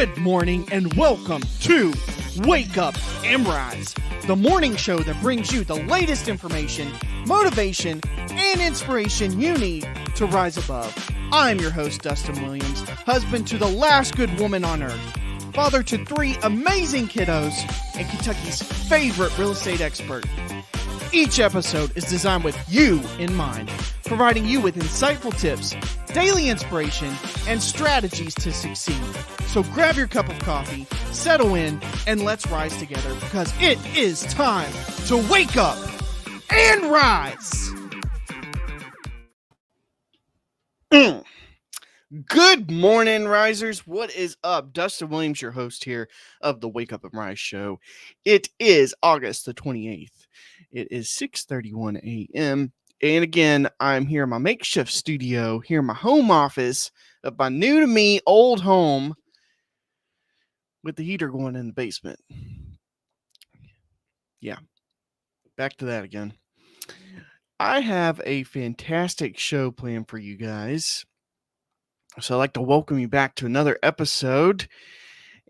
Good morning and welcome to Wake Up and Rise, the morning show that brings you the latest information, motivation, and inspiration you need to rise above. I'm your host, Dustin Williams, husband to the last good woman on earth, father to 3 amazing kiddos, and Kentucky's favorite real estate expert. Each episode is designed with you in mind, providing you with insightful tips, daily inspiration, and strategies to succeed. So grab your cup of coffee, settle in, and let's rise together because it is time to wake up and rise. Good morning, risers. What is up? Dustin Williams, your host here of the Wake Up and Rise show. It is August the 28th. It is 6:31 a.m. And again, I'm here in my makeshift studio, here in my home office of my new to me old home with the heater going in the basement. Yeah, back to that again. I have a fantastic show planned for you guys. So I'd like to welcome you back to another episode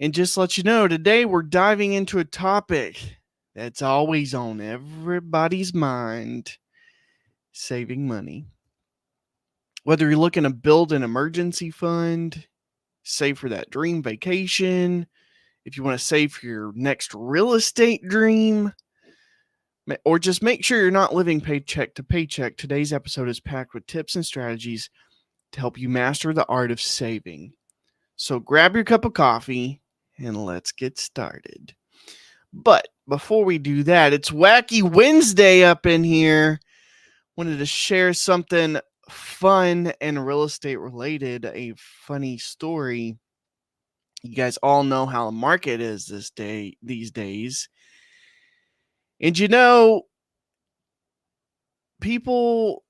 and just let you know today we're diving into a topic that's always on everybody's mind: saving money. Whether you're looking to build an emergency fund, save for that dream vacation, if you want to save for your next real estate dream, or just make sure you're not living paycheck to paycheck, today's episode is packed with tips and strategies to help you master the art of saving. So grab your cup of coffee and let's get started. But before we do that, it's Wacky Wednesday up in here. Wanted to share something fun and real estate related, a funny story. You guys all know how the market is these days. And you know, people,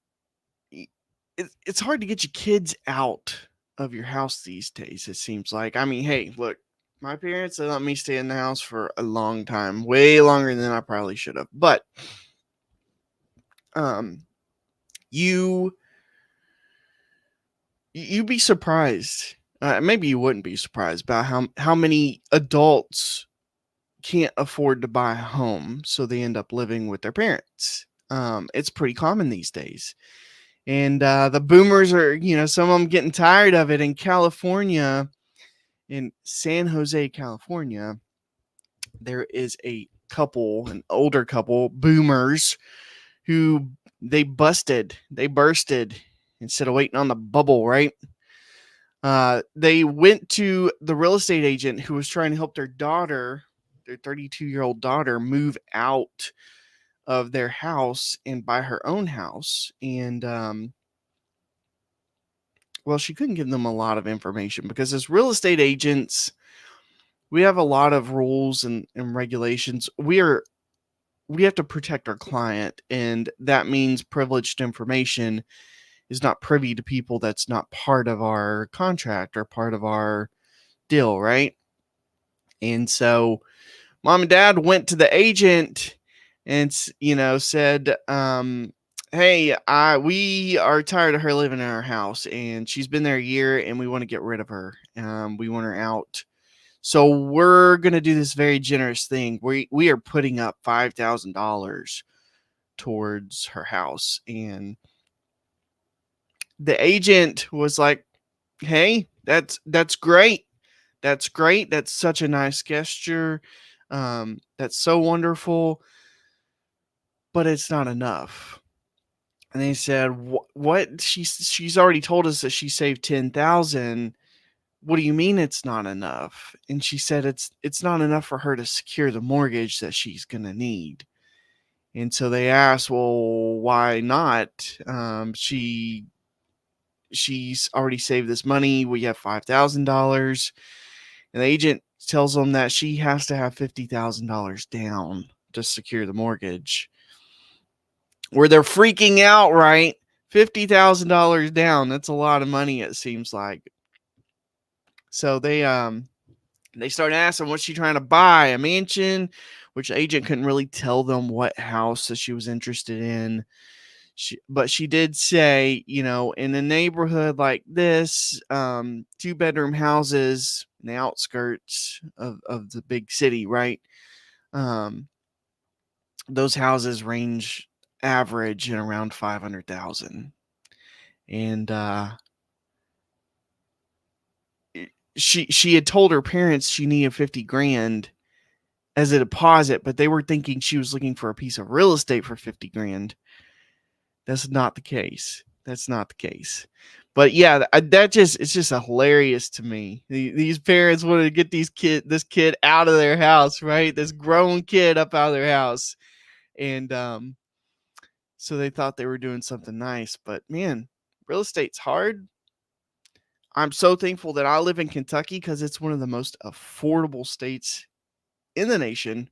it's hard to get your kids out of your house these days, it seems like. I mean, hey, look, my parents let me stay in the house for a long time, way longer than I probably should have. But you'd be surprised. Maybe you wouldn't be surprised about how many adults can't afford to buy a home, so they end up living with their parents. It's pretty common these days. And the boomers are, some of them getting tired of it. In California, in San Jose, California, there is an older couple, boomers, who they bursted instead of waiting on the bubble, right? They went to the real estate agent who was trying to help their 32-year-old daughter, move out of their house and buy her own house. And, well, she couldn't give them a lot of information because as real estate agents, we have a lot of rules and regulations. We have to protect our client, and that means privileged information is not privy to people that's not part of our contract or part of our deal, right? And so mom and dad went to the agent and, said, hey, we are tired of her living in our house, and she's been there a year, and we want to get rid of her. We want her out. So we're going to do this very generous thing. We are putting up $5,000 towards her house. And the agent was like, hey, that's great. That's great. That's such a nice gesture. That's so wonderful. But it's not enough. And they said, what? She's already told us that she saved $10,000. What do you mean it's not enough? And she said it's not enough for her to secure the mortgage that she's going to need. And so they asked, well, why not? She's already saved this money. We have $5,000. And the agent tells them that she has to have $50,000 down to secure the mortgage. Where they're freaking out, right? $50,000 down. That's a lot of money, it seems like. So they started asking, what's she trying to buy? A mansion? Which the agent couldn't really tell them what house that she was interested in. She did say, in a neighborhood like this, 2-bedroom houses in the outskirts of the big city, right? Those houses range average in around 500,000. And she had told her parents she needed 50 grand as a deposit, but they were thinking she was looking for a piece of real estate for 50 grand. That's not the case. That's not the case. But yeah, it's just hilarious to me. These parents wanted to get this kid out of their house, right? This grown kid up out of their house. And so they thought they were doing something nice, but man, real estate's hard. I'm so thankful that I live in Kentucky because it's one of the most affordable states in the nation.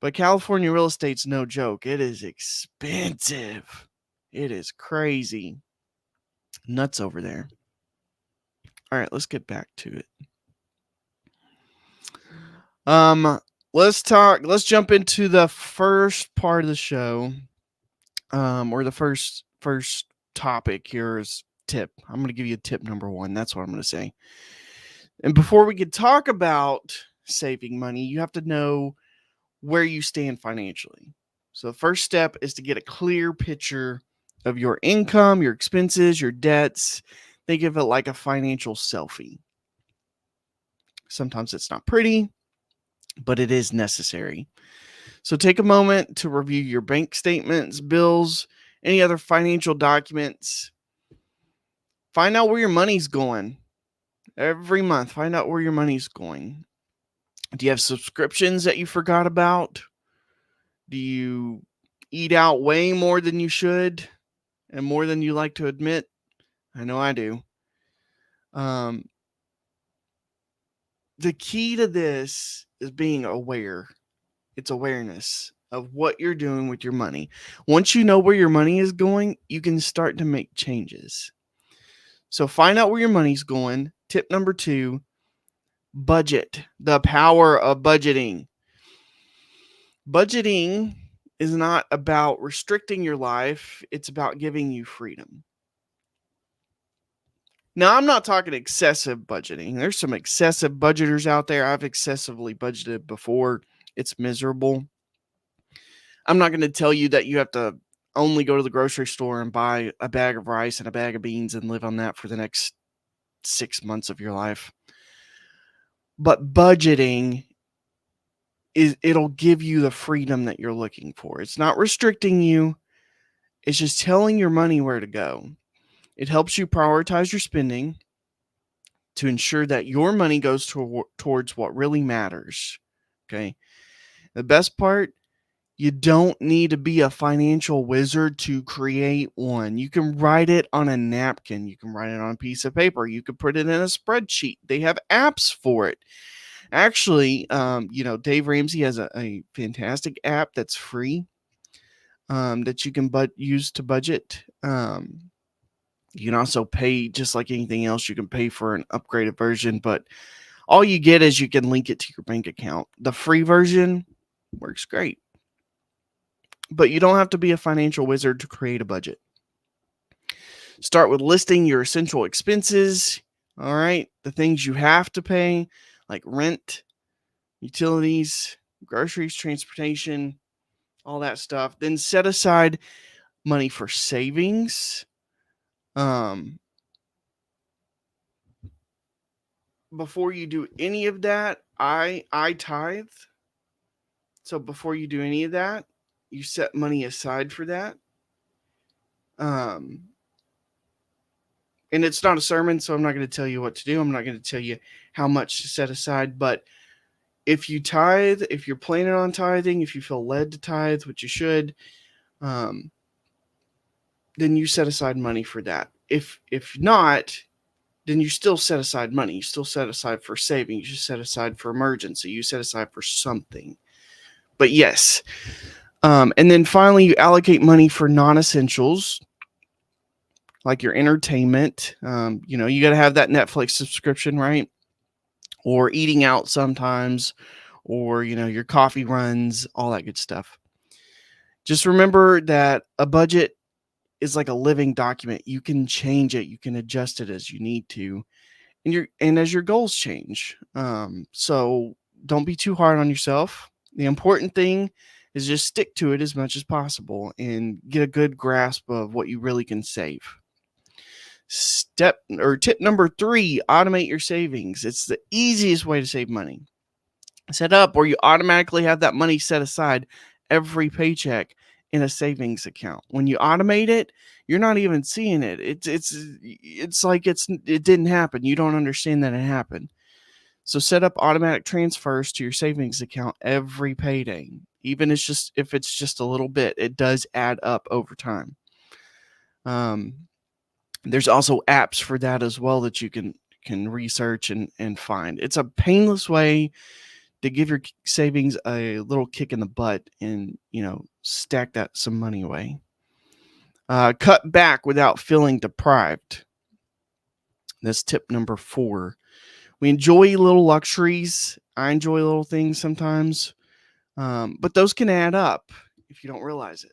But California real estate's no joke. It is expensive. It is crazy. Nuts over there. All right, let's get back to it. Let's jump into the first part of the show. Or the first topic here is tip. I'm going to give you tip number 1. That's what I'm going to say. And before we can talk about saving money, you have to know where you stand financially. So the first step is to get a clear picture of your income, your expenses, your debts. Think of it like a financial selfie. Sometimes it's not pretty, but it is necessary. So take a moment to review your bank statements, bills, any other financial documents. Find out where your money's going. Every month, find out where your money's going. Do you have subscriptions that you forgot about? Do you eat out way more than you should and more than you like to admit? I know I do. The key to this is being aware. It's awareness of what you're doing with your money. Once you know where your money is going, you can start to make changes. So find out where your money's going. Tip number 2, budget. The power of budgeting. Budgeting is not about restricting your life. It's about giving you freedom. Now, I'm not talking excessive budgeting. There's some excessive budgeters out there. I've excessively budgeted before. It's miserable. I'm not going to tell you that you have to only go to the grocery store and buy a bag of rice and a bag of beans and live on that for the next 6 months of your life. But budgeting it'll give you the freedom that you're looking for. It's not restricting you. It's just telling your money where to go. It helps you prioritize your spending to ensure that your money goes towards what really matters. Okay. The best part, you don't need to be a financial wizard to create one. You can write it on a napkin. You can write it on a piece of paper. You can put it in a spreadsheet. They have apps for it. Actually, Dave Ramsey has a fantastic app that's free that you can use to budget. You can also pay, just like anything else, you can pay for an upgraded version, but all you get is you can link it to your bank account. The free version works great, but you don't have to be a financial wizard to create a budget. Start with listing your essential expenses. All right, the things you have to pay, like rent, utilities, groceries, transportation, all that stuff. Then set aside money for savings. Before you do any of that, I tithe. So before you do any of that, you set money aside for that. And it's not a sermon, so I'm not going to tell you what to do. I'm not going to tell you how much to set aside. But if you tithe, if you're planning on tithing, if you feel led to tithe, which you should, then you set aside money for that. If not, then you still set aside money. You still set aside for savings. You set aside for emergency. You set aside for something. But yes. And then finally, you allocate money for non-essentials, like your entertainment. You got to have that Netflix subscription, right? Or eating out sometimes, or, your coffee runs, all that good stuff. Just remember that a budget is like a living document. You can change it, you can adjust it as you need to, and as your goals change. So don't be too hard on yourself. The important thing is just stick to it as much as possible and get a good grasp of what you really can save. Tip number 3, automate your savings. It's the easiest way to save money. Set up where you automatically have that money set aside every paycheck in a savings account. When you automate it, you're not even seeing it. It's like it didn't happen. You don't understand that it happened. So set up automatic transfers to your savings account every payday. Even if it's just a little bit, it does add up over time. There's also apps for that as well that you can research and find. It's a painless way to give your savings a little kick in the butt and, stack that some money away. Cut back without feeling deprived. That's tip number 4. We enjoy little luxuries. I enjoy little things sometimes, but those can add up if you don't realize it.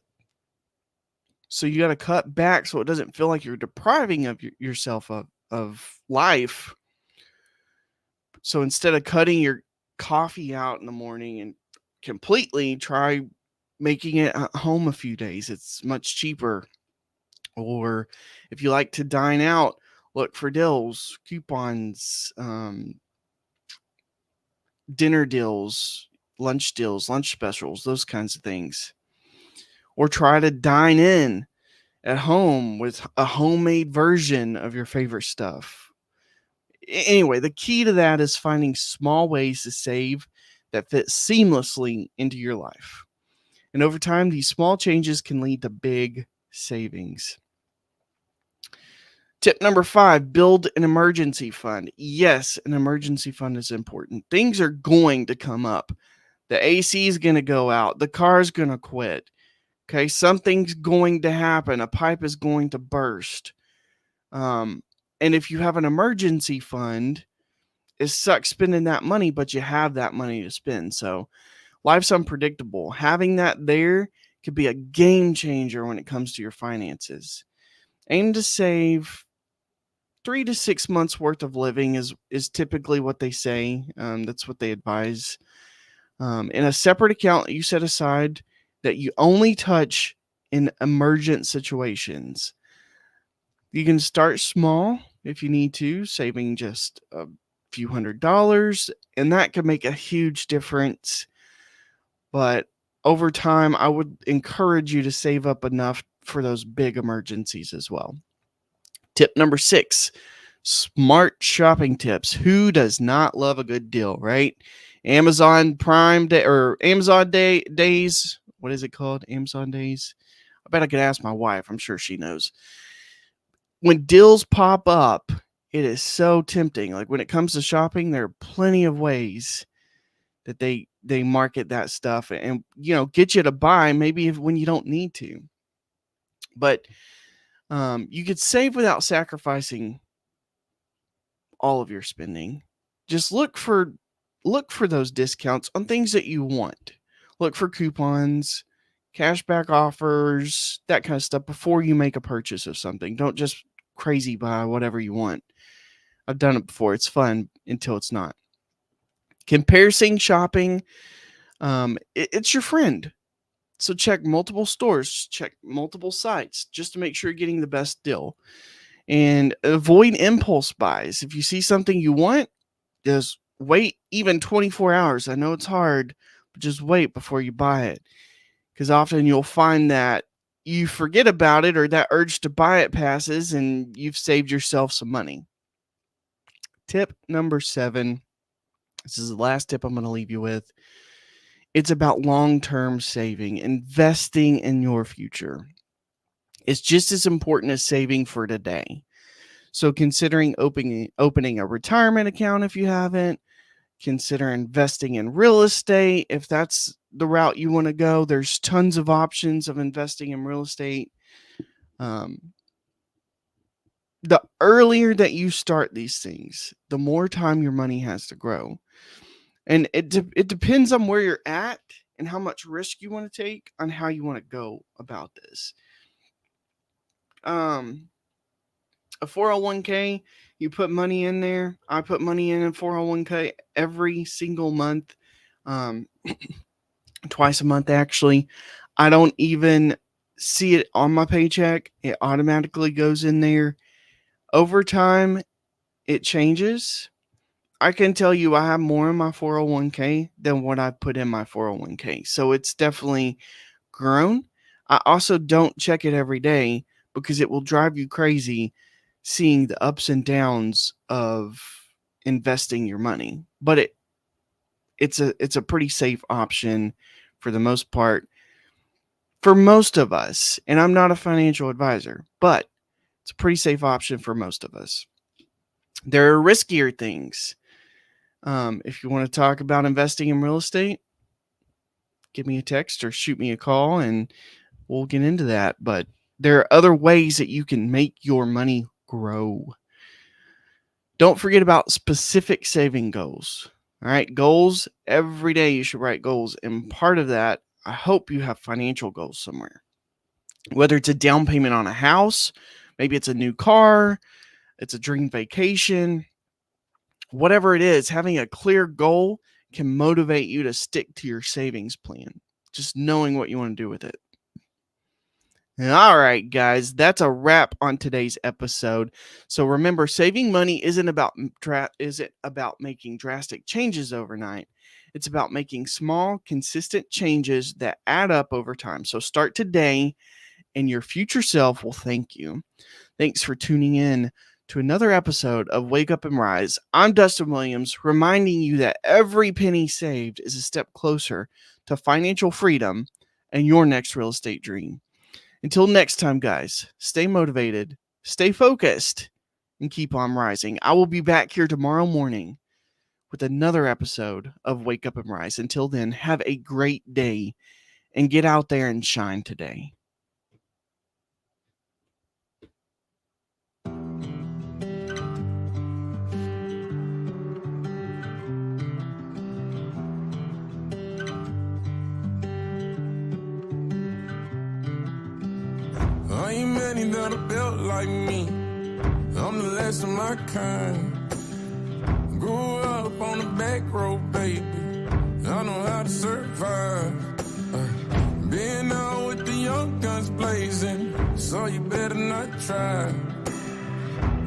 So you got to cut back so it doesn't feel like you're depriving of yourself of life. So instead of cutting your coffee out in the morning and completely, try making it at home a few days. It's much cheaper. Or if you like to dine out, look for deals, coupons, dinner deals, lunch specials, those kinds of things. Or try to dine in at home with a homemade version of your favorite stuff. Anyway, the key to that is finding small ways to save that fit seamlessly into your life. And over time, these small changes can lead to big savings. Tip number 5, build an emergency fund. Yes, an emergency fund is important. Things are going to come up. The AC is going to go out. The car is going to quit. Okay, something's going to happen. A pipe is going to burst. And if you have an emergency fund, it sucks spending that money, but you have that money to spend. So life's unpredictable. Having that there could be a game changer when it comes to your finances. Aim to save 3 to 6 months worth of living is typically what they say. That's what they advise. In a separate account you set aside that you only touch in emergent situations. You can start small if you need to, saving just a few $100s, and that could make a huge difference. But over time, I would encourage you to save up enough for those big emergencies as well. Tip number 6, smart shopping tips. Who does not love a good deal, right? Amazon Prime Day or Amazon Days. What is it called? Amazon Days. I bet I could ask my wife. I'm sure she knows. When deals pop up, it is so tempting. Like when it comes to shopping, there are plenty of ways that they market that stuff and get you to buy maybe when you don't need to. But you could save without sacrificing all of your spending. Just look for those discounts on things that you want. Look for coupons, cashback offers, that kind of stuff before you make a purchase of something. Don't just crazy buy whatever you want. I've done it before. It's fun until it's not. Comparison shopping, it's your friend. So check multiple stores, check multiple sites just to make sure you're getting the best deal. And avoid impulse buys. If you see something you want, just wait even 24 hours. I know it's hard, but just wait before you buy it. Because often you'll find that you forget about it or that urge to buy it passes and you've saved yourself some money. Tip number 7. This is the last tip I'm going to leave you with. It's about long-term saving, investing in your future. It's just as important as saving for today. So considering opening a retirement account if you haven't, consider investing in real estate if that's the route you want to go. There's tons of options of investing in real estate. The earlier that you start these things, the more time your money has to grow. And it depends on where you're at and how much risk you want to take on how you want to go about this. A 401k, you put money in there. I put money in a 401k every single month, twice a month actually. I don't even see it on my paycheck. It automatically goes in there. Over time, it changes. I can tell you I have more in my 401k than what I put in my 401k. So it's definitely grown. I also don't check it every day because it will drive you crazy seeing the ups and downs of investing your money. But it's a pretty safe option for the most part for most of us. And I'm not a financial advisor, but it's a pretty safe option for most of us. There are riskier things. If you want to talk about investing in real estate, give me a text or shoot me a call and we'll get into that. But there are other ways that you can make your money grow. Don't forget about specific saving goals. All right, goals. Every day you should write goals. And part of that, I hope you have financial goals somewhere. Whether it's a down payment on a house, maybe it's a new car, it's a dream vacation, whatever it is, having a clear goal can motivate you to stick to your savings plan. Just knowing what you want to do with it. All right, guys, that's a wrap on today's episode. So remember, saving money isn't about making drastic changes overnight. It's about making small, consistent changes that add up over time. So start today, and your future self will thank you. Thanks for tuning in to another episode of Wake Up and Rise. I'm Dustin Williams, reminding you that every penny saved is a step closer to financial freedom and your next real estate dream. Until next time, guys, stay motivated, stay focused, and keep on rising. I will be back here tomorrow morning with another episode of Wake Up and Rise. Until then, have a great day and get out there and shine today. Ain't many that are built like me. I'm the last of my kind. Grew up on the back road, baby. I know how to survive. Being out with the young guns blazing, so you better not try.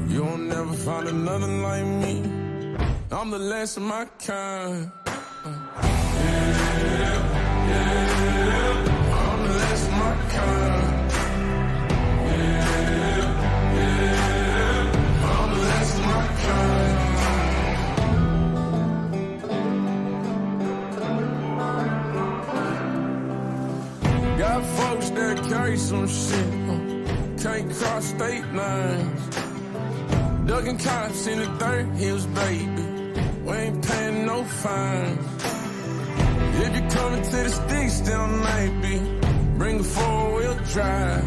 You'll never find another like me. I'm the last of my kind. I'm the last of my kind. Got folks that carry some shit, can't cross state lines. Ducking cops in the dirt hills, baby. We ain't paying no fines. If you're coming to the sticks, then maybe bring a 4-wheel drive.